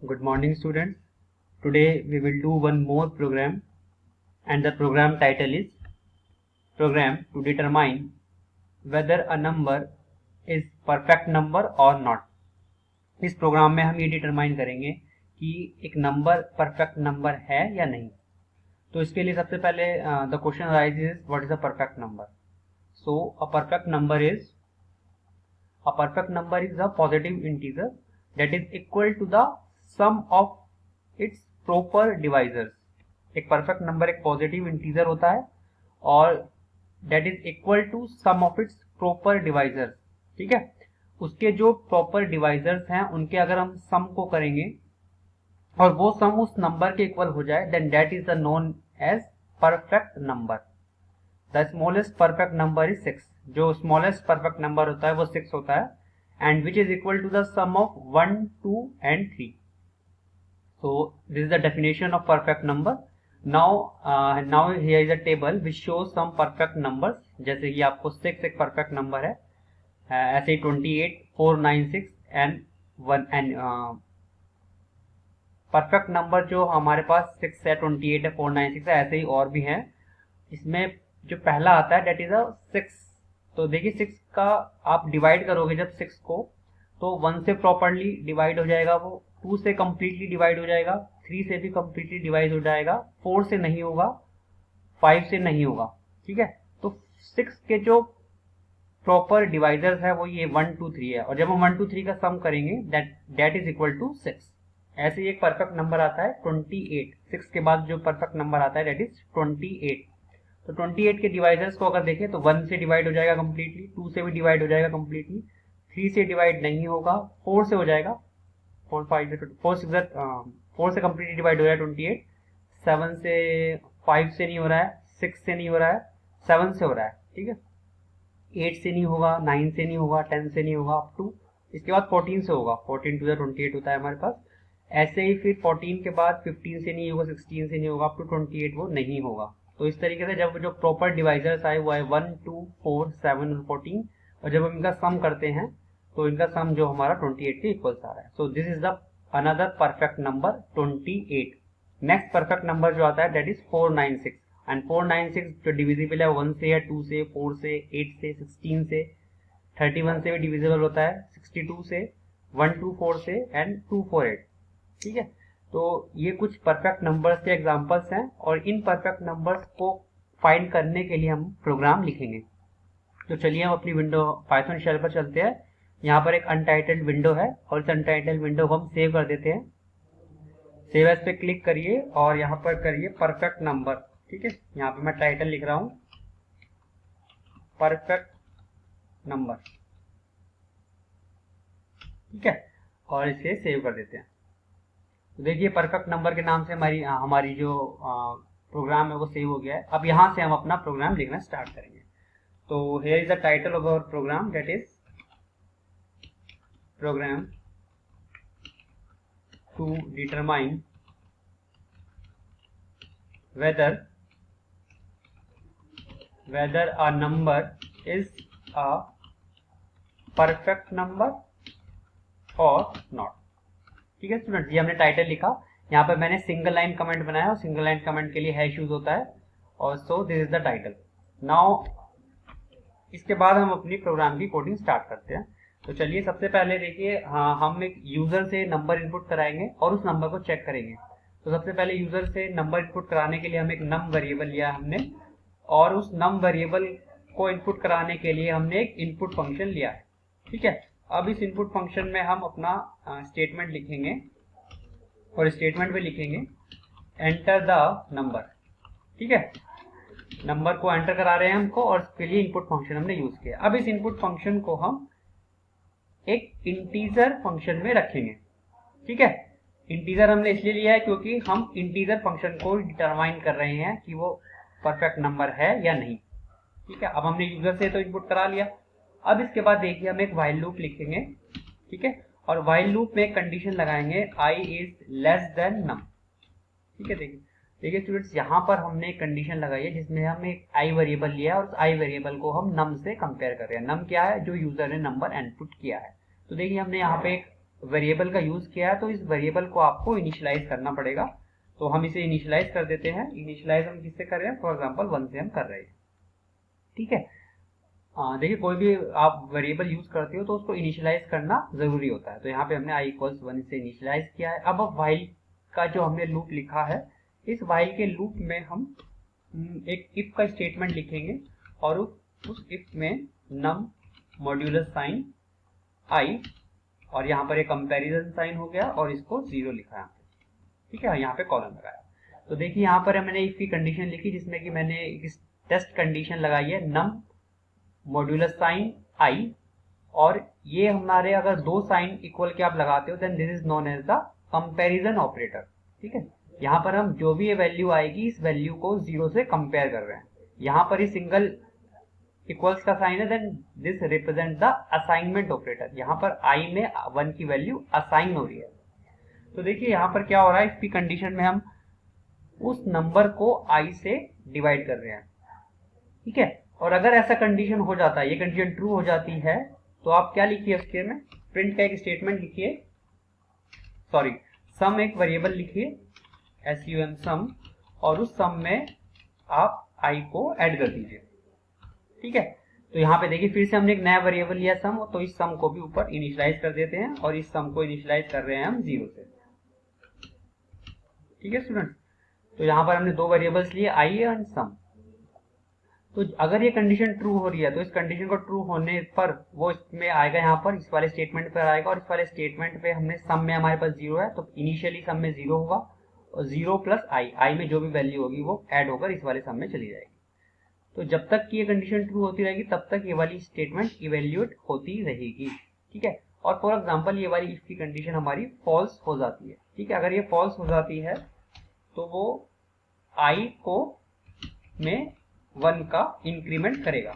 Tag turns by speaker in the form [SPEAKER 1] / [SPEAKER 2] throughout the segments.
[SPEAKER 1] Good morning, students. Today we will do one more program, and the program title is Program to determine whether a number is perfect number or not. इस programme में हम ये determine करेंगे कि एक number perfect number है या नहीं. तो इसके लिए सबसे पहले the question arises what is a perfect number. So a perfect number is a positive integer that is equal to the sum of its proper divisors. एक परफेक्ट नंबर एक पॉजिटिव इंटीजर होता है और that is equal to sum of its proper divisors. ठीक है, उसके जो proper divisors हैं उनके अगर हम सम को करेंगे और वो सम उस नंबर के इक्वल हो जाए then that is the known as perfect number. The smallest perfect number is 6. जो smallest perfect number होता है वो 6 होता है and which is equal to the sum of 1, 2 and 3. So this is the definition of perfect number. Now here is a table which shows some perfect numbers. जैसे कि आपको 6 एक perfect number है, ऐसे ही 28, 496 and 1 and perfect number जो हमारे पास 6 है, 28 है, 496 है, ऐसे ही और भी हैं. इसमें जो पहला आता है that is a 6. तो देखिए 6 का आप डिवाइड करोगे जब 6 को तो 1 से प्रॉपरली डिवाइड हो जाएगा, वो 2 से कम्प्लीटली डिवाइड हो जाएगा, 3 से भी कम्प्लीटली डिवाइड हो जाएगा, 4 से नहीं होगा, 5 से नहीं होगा. ठीक है, तो 6 के जो प्रॉपर डिवाइजर्स है वो ये 1, 2, 3 है और जब हम 1, 2, 3 का सम करेंगे दैट इज इक्वल टू 6. ऐसे ही एक परफेक्ट नंबर आता है 28. 6 के बाद जो परफेक्ट नंबर आता है दैट इज 28. तो 28 के डिवाइजर्स को अगर देखें तो 1 से डिवाइड हो जाएगा कम्प्लीटली, 2 से भी डिवाइड हो जाएगा कम्प्लीटली, 3 से डिवाइड नहीं होगा, 4 से हो जाएगा, 4 से कम्प्लीटली डिवाइड हो रहा है 28, 7 से, 5 से नहीं हो रहा है, 6 से नहीं हो रहा है, 7 से हो रहा है. ठीक है, 8 से नहीं होगा, 9 से नहीं होगा, 10 से नहीं होगा, अप टू इसके बाद 14 से होगा. 14 टू 28 होता है हमारे पास. ऐसे ही फिर 14 के बाद 15 से नहीं होगा, 16 से नहीं होगा, अप टू 28 वो नहीं होगा. तो इस तरीके से जब जो प्रॉपर डिवाइजर्स आए वो है 1, 2, 4, 7 और 14 और जब हम इनका सम करते हैं तो इनका सम जो हमारा 28 के इक्वल्स आ रहा है. So this is the another perfect number 28. Next perfect number जो आता है दैट इज 496 एंड 496 जो डिविजिबल है 1 से या 2 से, 4 से, 8 से, 16 से, 31 से भी डिविजिबल होता है, 62 से, 124 से एंड 248. ठीक है, तो ये कुछ परफेक्ट नंबर्स के एग्जांपल्स हैं और इन परफेक्ट नंबर्स को फाइंड करने के लिए हम प्रोग्राम लिखेंगे. तो चलिए हम अपनी विंडो पाइथन शेल पर चलते हैं. यहाँ पर एक अनटाइटल्ड विंडो है और इस अनटाइटल्ड विंडो को हम सेव कर देते हैं. सेव एज पे क्लिक करिए और यहाँ पर करिए परफेक्ट नंबर. ठीक है, यहाँ पे मैं टाइटल लिख रहा हूँ परफेक्ट नंबर. ठीक है, और इसे सेव कर देते हैं. तो देखिए परफेक्ट नंबर के नाम से हमारी जो प्रोग्राम है वो सेव हो गया है. अब यहाँ से हम अपना प्रोग्राम लिखना स्टार्ट करेंगे. तो here is the title of our program that is program to determine whether a number is a perfect number or not. ठीक है स्टूडेंट, ये हमने टाइटल लिखा. यहाँ पर मैंने सिंगल लाइन कमेंट बनाया और सिंगल लाइन कमेंट के लिए हैश यूज होता है और so this is the title. Now इसके बाद हम अपनी प्रोग्राम की कोडिंग स्टार्ट करते हैं. तो चलिए सबसे पहले देखिए, हम एक यूजर से नंबर इनपुट कराएंगे और उस नंबर को चेक करेंगे. तो सबसे पहले यूजर से नंबर इनपुट कराने के लिए हम एक नम वेरिएबल लिया हमने और उस नम वेरिएबल को इनपुट कराने के लिए हमने एक इनपुट फंक्शन लिया है. ठीक है, अब इस इनपुट फंक्शन में हम अपना स्टेटमेंट लिखेंगे और स्टेटमेंट में लिखेंगे एंटर द नंबर. ठीक है, नंबर को एंटर करा रहे हैं हमको और इसके लिए इनपुट फंक्शन हमने यूज किया. अब इस इनपुट फंक्शन को हम एक इंटीजर फंक्शन में रखेंगे. ठीक है, इंटीजर हमने इसलिए लिया है क्योंकि हम इंटीजर फंक्शन को डिटरमाइन कर रहे हैं कि वो परफेक्ट नंबर है या नहीं. ठीक है, अब हमने यूजर से तो इनपुट करा लिया. अब इसके बाद देखिए हम एक व्हाइल लूप लिखेंगे. ठीक है, और व्हाइल लूप में एक कंडीशन लगाएंगे i is less than num. ठीक है, देखिए स्टूडेंट्स, यहाँ पर हमने एक कंडीशन लगाई है जिसमें हम एक i वेरिएबल लिया है और उस i वेरिएबल को हम num से कंपेयर कर रहे हैं. num क्या है? जो यूजर ने नंबर इनपुट किया है. तो देखिए हमने यहाँ पे एक वेरिएबल का यूज किया है तो इस वेरिएबल को आपको इनिशियलाइज करना पड़ेगा। तो हम इसे इनिशियलाइज कर देते हैं। इनिशियलाइज हम किससे कर रहे हैं, फॉर एग्जांपल 1 से हम कर रहे हैं। ठीक है, देखिए कोई भी आप वेरिएबल यूज करते हो तो उसको इनिशियलाइज करना जरूरी होता है। तो यहाँ पे हमने i इक्वल्स 1 से इनिशियलाइज किया है। अब व्हाइल का जो हमने लूप लिखा है, इस व्हाइल के लूप में हम एक इफ का स्टेटमेंट लिखेंगे और उस इफ में नम मॉड्यूलस साइन i, और यहाँ पर एक कंपैरिजन साइन हो गया और इसको 0 लिखा है। ठीक है, यहाँ पे कॉलम लगाया। तो देखिए यहाँ पर मैंने इफ की कंडीशन लिखी जिसमें कि मैंने एक टेस्ट कंडीशन लगाई है नम मॉड्यूलस साइन i, और ये हमारे अगर दो साइन इक्वल के आप लगाते हो then this is known as the comparison operator. ठीक है, यहाँ पर हम जो भी ये वैल्यू आएगी इस वैल्यू को 0 से कंपेयर कर रहे हैं। यहाँ पर ये सिंगल इक्वल्स का साइन है then this represent the assignment operator. यहाँ पर i में 1 की वैल्यू असाइन हो रही है। तो देखिए यहाँ पर क्या हो रहा है, इसकी कंडीशन में हम उस नंबर को i से डिवाइड कर रहे हैं। ठीक है, और अगर ऐसा कंडीशन हो जाता है, ये कंडीशन ट्रू हो जाती है, तो आप क्या लिखिए उसके में प्रिंट का एक स्टेटमेंट लिखिए, सॉरी सम एक वेरिएबल लिखिए sum सम, और उस सम में आप i को ऐड कर दीजिए। ठीक है, तो यहाँ पे देखिए फिर से हमने एक नया वेरिएबल लिया सम, तो इस सम को भी ऊपर इनिशियलाइज कर देते हैं और इस सम को इनिशियलाइज कर रहे हैं हम 0 से। ठीक है स्टूडेंट्स, तो यहाँ पर हमने दो वेरिएबल्स लिए i एंड सम। तो अगर ये कंडीशन ट्रू हो रही है तो इस कंडीशन को ट्रू होने पर वो इसमें आएगा, यहाँ पर इस वाले स्टेटमेंट पर आएगा, और इस वाले स्टेटमेंट पे हमने सम में हमारे पास 0 है तो इनिशियली सम में 0 होगा, और 0 प्लस i में जो भी वैल्यू होगी वो ऐड होकर इस वाले सम में चली जाएगी। तो जब तक कि ये कंडीशन ट्रू होती रहेगी तब तक ये वाली स्टेटमेंट इवेल्युएट होती रहेगी। ठीक है, और फॉर एग्जाम्पल ये वाली इफ की कंडीशन हमारी फॉल्स हो जाती है। ठीक है, अगर ये फॉल्स हो जाती है तो वो i को में 1 का इंक्रीमेंट करेगा।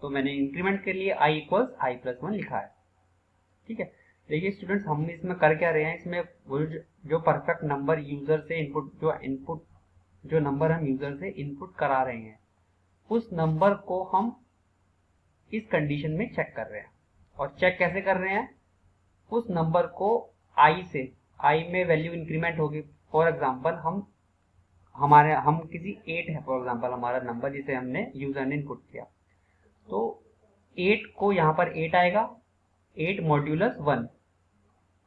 [SPEAKER 1] तो मैंने इंक्रीमेंट के लिए i इक्वल्स i प्लस 1 लिखा है। ठीक है, देखिए स्टूडेंट्स हम इसमें कर क्या रहे हैं, इसमें वो जो परफेक्ट नंबर यूजर से इनपुट जो नंबर हम यूजर से इनपुट करा रहे हैं उस नंबर को हम इस कंडीशन में चेक कर रहे हैं। और चेक कैसे कर रहे हैं, उस नंबर को i से, i में वैल्यू इंक्रीमेंट होगी। फॉर एग्जांपल हम किसी 8 है फॉर एग्जांपल हमारा नंबर जिसे हमने यूजर ने इनपुट किया, तो 8 को यहाँ पर 8 आएगा, 8 मॉड्यूलस 1।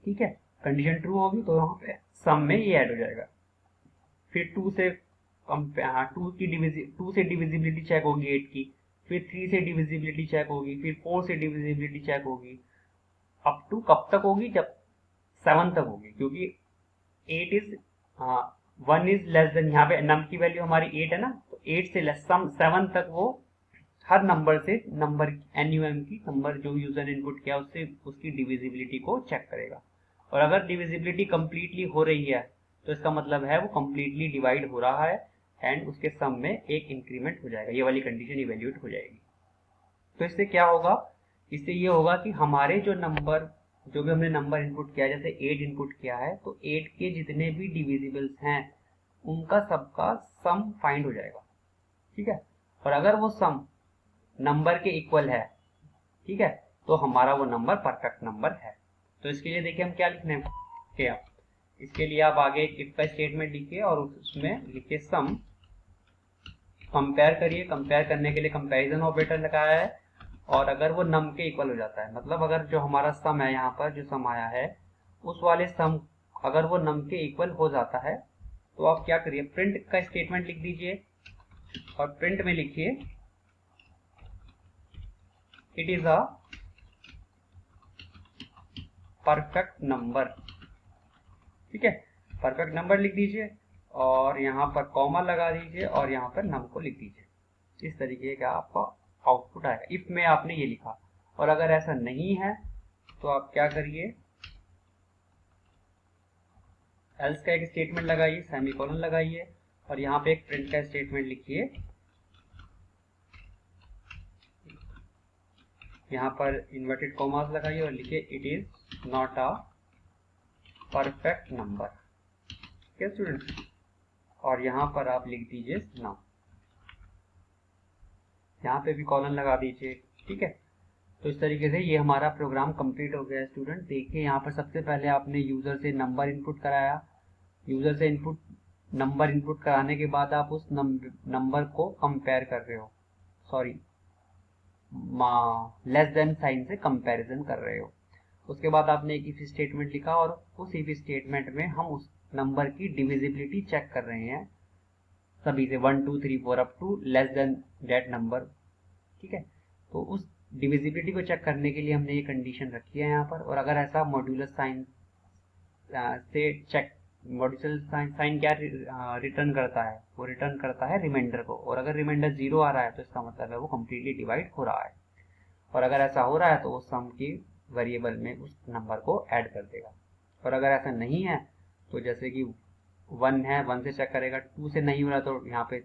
[SPEAKER 1] ठीक है, कंडीशन ट्रू होगी तो यहाँ पे सम में ये ऐड हो जाएगा। फिर 2 से डिविजिबिलिटी चेक होगी 8 की, फिर 3 से डिविजिबिलिटी चेक होगी, फिर 4 से डिविजिबिलिटी चेक होगी, अप टू कब तक होगी, जब 7 तक होगी, क्योंकि 8 इज 1 इज लेस देन, यहाँ पे नम की वैल्यू हमारी 8 है ना, तो 8 से लेस 7 तक वो हर नंबर से नंबर NUM की नंबर जो यूजर ने इनपुट किया उससे उसकी डिविजिबिलिटी को चेक करेगा। और अगर डिविजिबिलिटी कंप्लीटली हो रही है तो इसका मतलब है वो कंप्लीटली डिवाइड हो रहा है एंड उसके सम में एक इंक्रीमेंट हो जाएगा, ये वाली कंडीशन इवेल्यूएट हो जाएगी। तो इससे क्या होगा, इससे ये होगा कि हमारे जो भी हमने नंबर इनपुट किया, जैसे 8 इनपुट किया है तो 8 के जितने भी डिविजिबल्स हैं उनका सबका सम फाइंड हो जाएगा। ठीक है, और अगर वो सम नंबर के इक्वल है, ठीक है, तो हमारा वो नंबर परफेक्ट नंबर है। तो इसके लिए देखिए हम क्या लिखने क्या, इसके लिए आप आगे एक इफ का स्टेटमेंट लिखिए और उसमें लिखिए सम, कंपेयर करिए, कंपेयर करने के लिए कंपैरिजन ऑपरेटर लगाया है, और अगर वो नम के इक्वल हो जाता है, मतलब अगर जो हमारा सम है यहाँ पर जो सम आया है उस वाले सम अगर वो नम के इक्वल हो जाता है तो आप क्या करिए, प्रिंट का स्टेटमेंट लिख दीजिए और प्रिंट में लिखिए it is a perfect number. ठीक है, परफेक्ट नंबर लिख दीजिए और यहाँ पर कॉमा लगा दीजिए और यहाँ पर नम को लिख दीजिए। इस तरीके का आपका आउटपुट आएगा इफ में आपने ये लिखा। और अगर ऐसा नहीं है तो आप क्या करिए, एल्स का एक स्टेटमेंट लगाइए, सेमीकोलन लगाइए और यहाँ पे एक प्रिंट का स्टेटमेंट लिखिए। यहाँ पर इन्वर्टेड कॉमास लगाइए और लिखिए it is not a perfect number. ठीक है स्टूडेंट्स, और यहाँ पर आप लिख दीजिए नाउ, यहाँ पे भी कॉलन लगा दीजिए। ठीक है, तो इस तरीके से ये हमारा प्रोग्राम कंप्लीट हो गया स्टूडेंट। देखिए यहाँ पर सबसे पहले आपने यूज़र से नंबर इनपुट कराया, यूज़र से नंबर इनपुट कराने के बाद आप उस नंबर को कंपेयर कर रहे हो, सॉरी लेस देन साइन से कंपैरिजन कर रहे हो। उसके बाद आपने एक इफ स्टेटमेंट लिखा और उस इफ स्टेटमेंट में हम उस नंबर की डिविजिबिलिटी चेक कर रहे हैं सभी से 1 2 3 4 up to less than that number. ठीक है, तो उस डिविजिबिलिटी को चेक करने के लिए हमने ये कंडीशन रखी है यहाँ पर। और अगर ऐसा मॉड्यूलस साइन से चेक, मॉड्यूलस साइन क्या रिटर्न करता है, वो रिटर्न करता है रिमाइंडर को, और अगर रिमाइंडर 0 आ रहा है तो इसका मतलब है वो कम्प्लीटली डिवाइड हो रहा है। और अगर ऐसा हो रहा है तो वो सम की वेरिएबल में उस नंबर को ऐड कर देगा। और अगर ऐसा नहीं है तो जैसे कि 1 है, 1 से चेक करेगा, 2 से नहीं हो रहा तो यहाँ पे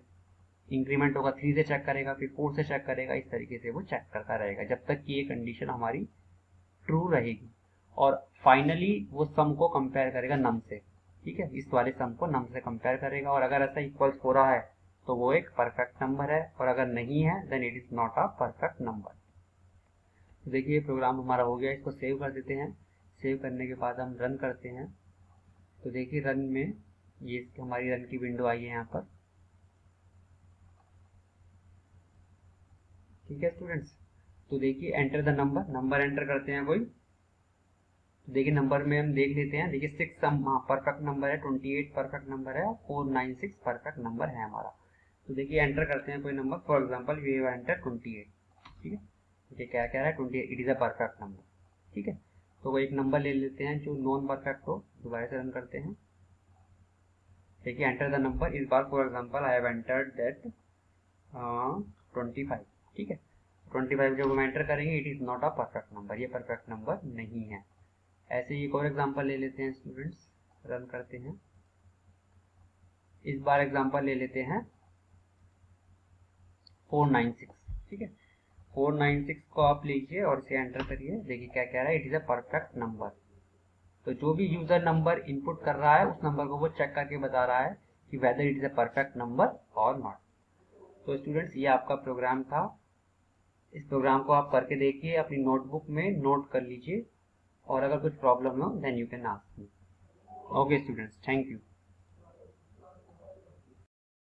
[SPEAKER 1] इंक्रीमेंट होगा, 3 से चेक करेगा, फिर 4 से चेक करेगा। इस तरीके से वो चेक करता रहेगा जब तक कि ये कंडीशन हमारी ट्रू रहेगी। और फाइनली वो सम को कंपेयर करेगा नम से। ठीक है, इस वाले सम को नम से कंपेयर करेगा, और अगर ऐसा इक्वल्स हो रहा है तो वो एक परफेक्ट नंबर है, और अगर नहीं है then it is not a perfect number. तो देखिए प्रोग्राम हमारा हो गया, इसको सेव कर देते हैं। सेव करने के बाद हम रन करते हैं। तो देखिए रन में ये हमारी रन की विंडो आई है यहाँ पर। ठीक है स्टूडेंट्स, तो देखिए एंटर द नंबर एंटर करते हैं कोई। तो देखिए नंबर में हम देख लेते हैं, देखिए 6 परफेक्ट नंबर है, 28 परफेक्ट नंबर है, 496 परफेक्ट नंबर है हमारा। तो देखिए एंटर करते हैं कोई number, for example we have enter 28। ठीक है, देखिए क्या कह रहा है 28, it is a perfect number. ठीक है, तो वो एक नंबर ले लेते हैं जो नॉन परफेक्ट हो, दोबारा से रन करते हैं। देखिए एंटर द नंबर, इस बार for example I have entered that 25। ठीक है, 25 जब हम एंटर करेंगे it is not a perfect number, ये परफेक्ट नंबर नहीं है। ऐसे ही एक और एग्जांपल ले लेते हैं स्टूडेंट्स, रन करते हैं। इस बार एग्जांपल ले लेते हैं 496। ठीक है, 496 को आप लीजिए और इसे एंटर करिए। देखिए क्या कह रहा है, it is a perfect number. तो जो भी यूजर नंबर इनपुट कर रहा है उस नंबर को वो चेक करके बता रहा है कि whether it is a perfect number और नॉट। तो स्टूडेंट्स ये आपका प्रोग्राम था। इस प्रोग्राम को आप करके देखिए, अपनी नोटबुक में नोट कर लीजिए, और अगर कुछ प्रॉब्लम हो then you can ask me. Okay students, thank you.